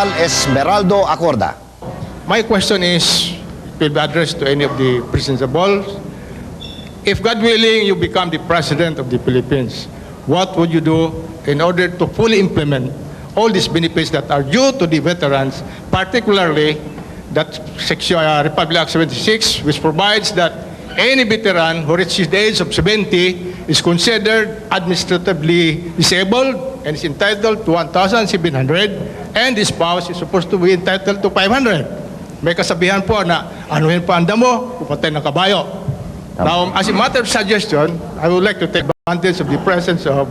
General Esmeraldo Acorda. My question is, will be addressed to any of the principals. If God willing, you become the President of the Philippines, what would you do in order to fully implement all these benefits that are due to the veterans, particularly that Section Republic Act 76, which provides that any veteran who reaches the age of 70 is considered administratively disabled and is entitled to 1,700, and the spouse is supposed to be entitled to 500. May kasabihan po na anuhin pa ang damo, pupatay ng kabayo. Now, as a matter of suggestion, I would like to take advantage of the presence of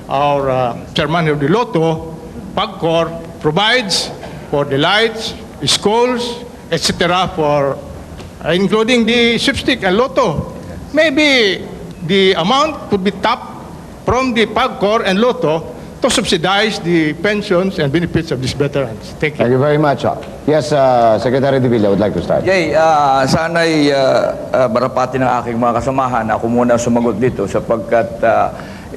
our chairman of the Lotto. PAGCOR provides for the lights, schools, etc. for including the sweepstake and Lotto. Maybe the amount could be tapped from the PAGCOR and Lotto to subsidize the pensions and benefits of these veterans. Thank you. Thank you very much. Yes, Secretary De Villa would like to start. Jay, sana'y marapati ng aking mga kasamahan. Ako muna sumagot dito sapagkat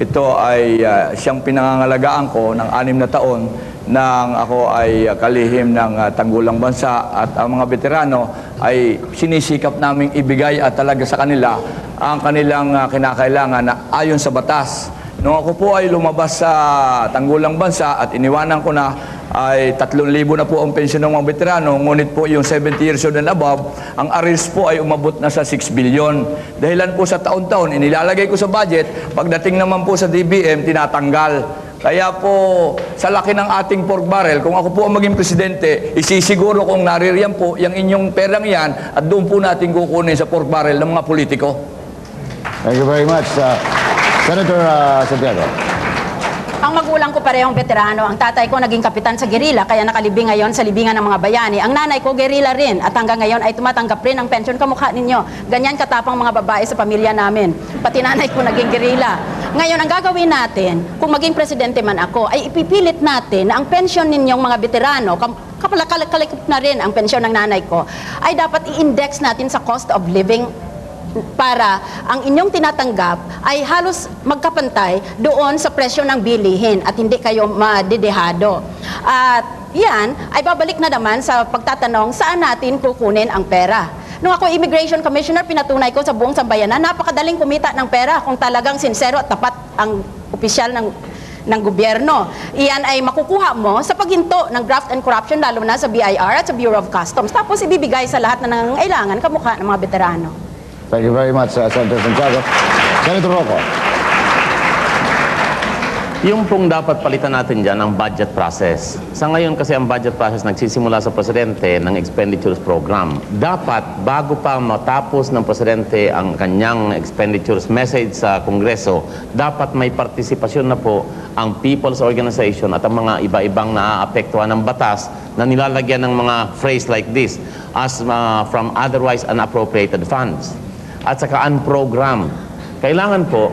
ito ay siyang pinangangalagaan ko ng 6 na taon nang ako ay kalihim ng tanggulang bansa, at ang mga veterano ay sinisikap naming ibigay at talaga sa kanila ang kanilang kinakailangan na ayon sa batas. Nung ako po ay lumabas sa tanggulang bansa at iniwanan ko na, ay 3,000 na po ang pensyon ng mga veterano, ngunit po yung 70 years old and above, ang arrears po ay umabot na sa 6 billion. Dahilan po sa taon-taon, inilalagay ko sa budget, pagdating naman po sa DBM, tinatanggal. Kaya po, sa laki ng ating pork barrel, kung ako po ang maging presidente, isisiguro kong naririyan po yung inyong perang yan at doon po natin kukunin sa pork barrel ng mga politiko. Thank you very much. Senator Santiago. Ang magulang ko parehong veterano. Ang tatay ko naging kapitan sa gerilla, kaya nakalibing ngayon sa libingan ng mga bayani. Ang nanay ko gerilla rin, at hanggang ngayon ay tumatanggap rin ng pension. Kamukha ninyo. Ganyan katapang mga babae sa pamilya namin. Pati nanay ko naging gerilla. Ngayon, ang gagawin natin, kung maging presidente man ako, ay ipipilit natin na ang pension ninyong mga veterano, kapalakalikip na rin ang pension ng nanay ko, ay dapat i-index natin sa cost of living para ang inyong tinatanggap ay halos magkapantay doon sa presyo ng bilihin at hindi kayo madidehado. At yan ay babalik na naman sa pagtatanong saan natin kukunin ang pera. Nung ako Immigration Commissioner, pinatunay ko sa buong sambayanan, napakadaling kumita ng pera kung talagang sincero at tapat ang opisyal ng gobyerno. Iyan ay makukuha mo sa paghinto ng graft and corruption, lalo na sa BIR at sa Bureau of Customs. Tapos ibibigay sa lahat na nangangailangan kamukha ng mga veterano. Thank you very much, Senator Santiago. Senator Rocco. Yung pong dapat palitan natin dyan ang budget process. Sa ngayon kasi ang budget process nagsisimula sa Presidente ng expenditures program. Dapat bago pa matapos ng Presidente ang kanyang expenditures message sa Kongreso, dapat may partisipasyon na po ang people's organization at ang mga iba-ibang naaapektuhan ng batas na nilalagyan ng mga phrase like this as from otherwise unappropriated funds. At saka unprogram. Kailangan po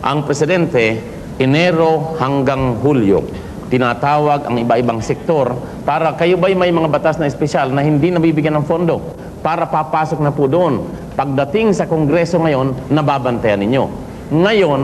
ang Presidente Enero hanggang Hulyo tinatawag ang iba-ibang sektor para kayo ba'y may mga batas na espesyal na hindi nabibigyan ng pondo para papasok na po doon. Pagdating sa Kongreso ngayon, nababantayan ninyo. Ngayon,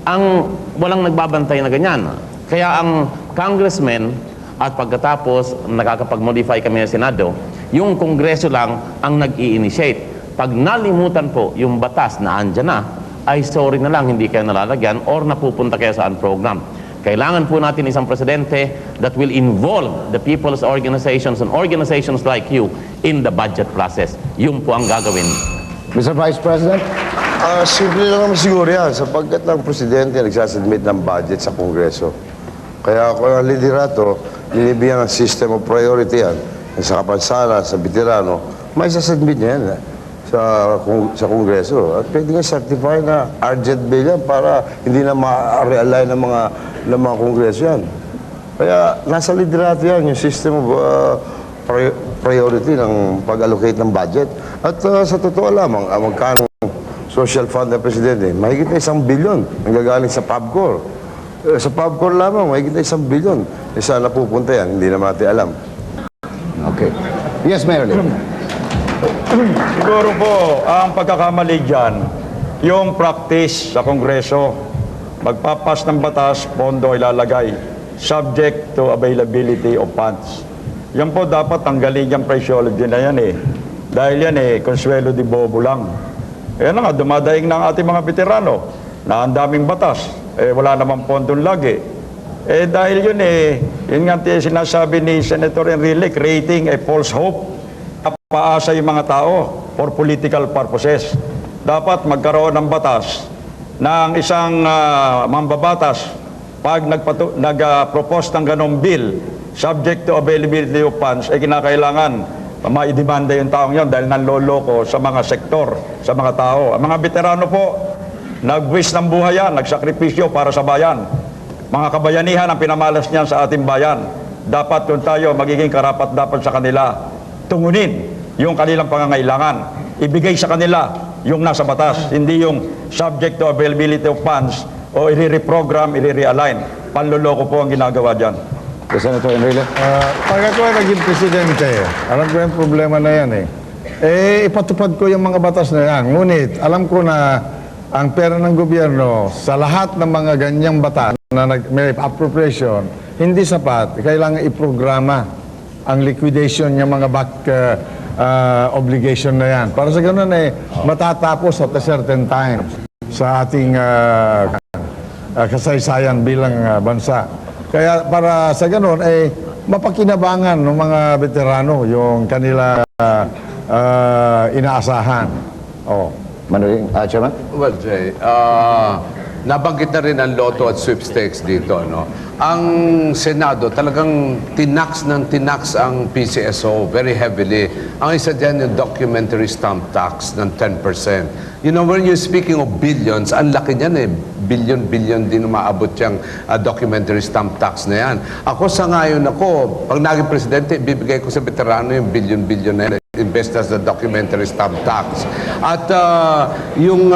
ang walang nagbabantay na ganyan. Kaya ang congressmen at pagkatapos nakakapag-modify kami sa Senado, yung Kongreso lang ang nag-i-initiate. Pag nalimutan po yung batas na andyan na, ay sorry na lang, hindi kayo nalalagyan or napupunta kayo sa program. Kailangan po natin isang presidente that will involve the people's organizations and organizations like you in the budget process. Yun po ang gagawin. Mr. Vice President. Simple lang naman siguro yan, sapagkat ang presidente nagsasubmit ng budget sa Kongreso. Kaya kung ang liderato, nilibigyan ng system of priority yan, sa kapansanan, sa veterano, may sasubmit niya yan sa Kongreso. At pwede nga certify na urgent bill yan para hindi na ma-realign ng mga Kongreso yan. Kaya nasa liderato yan, yung system of priority ng pag-allocate ng budget. At sa totoo lamang, magkano social fund ng Presidente, mahigit na 1 billion ang gagaling sa PAGCOR. Sa PAGCOR lamang, mahigit na 1 billion. Saan napupunta yan? Hindi naman natin alam. Okay. Yes, Mayor Lim. Siguro po, ang pagkakamali dyan, yung practice sa Kongreso, magpapas ng batas, pondo ilalagay, subject to availability of funds. Yan po dapat tanggalin yung phraseology na yan eh. Dahil yan consuelo di bobo lang. Ayan na nga, dumadaing ng ating mga veterano na ang daming batas. Wala namang pondon lagi. Dahil yun yun nga sinasabi ni Senator Enrile, creating a false hope. Paasa yung mga tao for political purposes. Dapat magkaroon ng batas ng isang mambabatas pag nag-propose ng ganong bill subject to availability of funds, kinakailangan maidemanda yung taong yon dahil nanloloko sa mga sektor, sa mga tao. Ang mga veterano po, nagwis ng buhay yan, nagsakripisyo para sa bayan. Mga kabayanihan ang pinamalas niyan sa ating bayan. Dapat kung tayo magiging karapat dapat sa kanila, tungunin yung kanilang pangangailangan. Ibigay sa kanila yung nasa batas, hindi yung subject to availability of funds o i-reprogram, i-realign. Panloloko po ang ginagawa dyan. Senator Enrile. Pag ako ay naging presidente, alam ko yung problema na yan ipatupad ko yung mga batas na yan. Ngunit, alam ko na ang pera ng gobyerno sa lahat ng mga ganyang batas na may appropriation, hindi sapat. Kailangan iprograma ang liquidation ng mga back obligation na yan. Para sa ganun matatapos at a certain time sa ating kasaysayan bilang bansa. Kaya para sa ganun, mapakinabangan ng mga veterano yung kanila inaasahan. Manuring, Chairman? Well, Jay, nabanggit na rin ang lotto at sweepstakes dito, no? Ang Senado talagang tinax ang PCSO very heavily. Ang isa dyan yung documentary stamp tax ng 10%. You know, when you're speaking of billions, ang laki niyan billion din umaabot yung documentary stamp tax na yan. Ako sa ngayon pag naging presidente, bibigay ko sa veterano yung billion na yan. Invest as the documentary stamp tax. At yung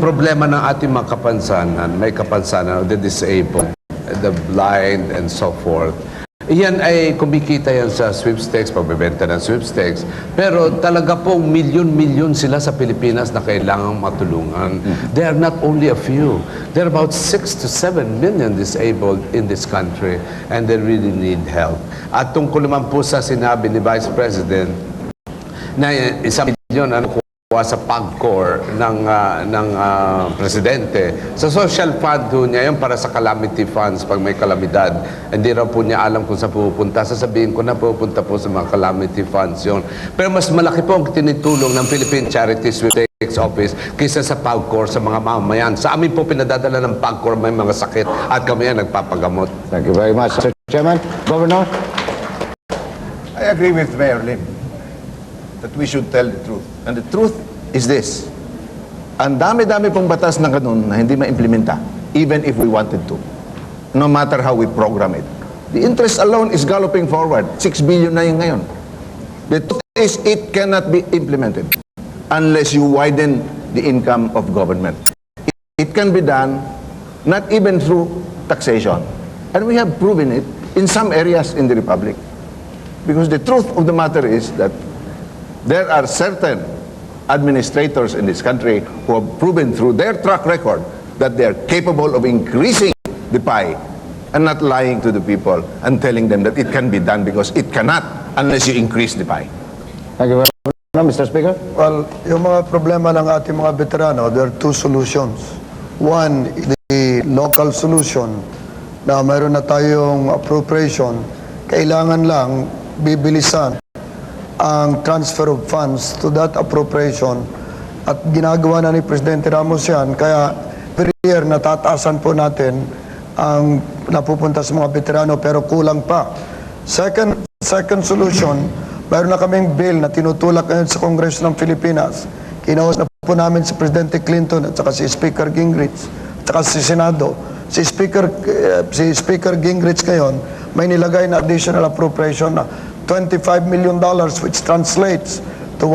problema ng ating mga kapansanan, may kapansanan, the disabled, the blind, and so forth. Yan ay kumikita yan sa sweepstakes, pagbebenta ng sweepstakes. Pero talaga pong milyon-milyon sila sa Pilipinas na kailangang matulungan. They are not only a few. There are about 6 to 7 million disabled in this country and they really need help. At tungkol naman po sa sinabi ni Vice President na 1 milyon kuha sa PAGCOR ng presidente. Sa social fund po niya yun para sa calamity funds pag may kalamidad. Hindi raw po niya alam kung saan pupunta. Sasabihin ko na pupunta po sa mga calamity funds yun. Pero mas malaki po ang tinitulong ng Philippine Charity Sweepstakes Office kaysa sa PAGCOR sa mga mamamayan. Sa amin po pinadadala ng PAGCOR may mga sakit at kami yan nagpapagamot. Thank you very much, Mr. Chairman. Governor? I agree with Mayor Lim that we should tell the truth. And the truth is this. Ang dami-dami pong batas ng ganun na hindi ma-implementa, even if we wanted to, no matter how we program it. The interest alone is galloping forward. 6 billion na yun ngayon. The truth is it cannot be implemented unless you widen the income of government. It can be done not even through taxation. And we have proven it in some areas in the Republic. Because the truth of the matter is that there are certain administrators in this country who have proven through their track record that they are capable of increasing the pie and not lying to the people and telling them that it can be done because it cannot unless you increase the pie. Thank you very much, Mr. Speaker. Well, yung mga problema ng ating mga veterano, there are two solutions. One, the local solution na mayroon na tayong appropriation, kailangan lang bibilisan ang transfer of funds to that appropriation at ginagawa na ni Presidente Ramos yan. Kaya per year natataasan po natin ang napupunta sa mga veterano pero kulang pa. Second solution, mayroon na kaming bill na tinutulak ngayon sa Kongreso ng Pilipinas. Kinawas na po namin si Presidente Clinton at saka si Speaker Gingrich at saka si Senado. Si Speaker Gingrich ngayon may nilagay na additional appropriation na $25 million which translates to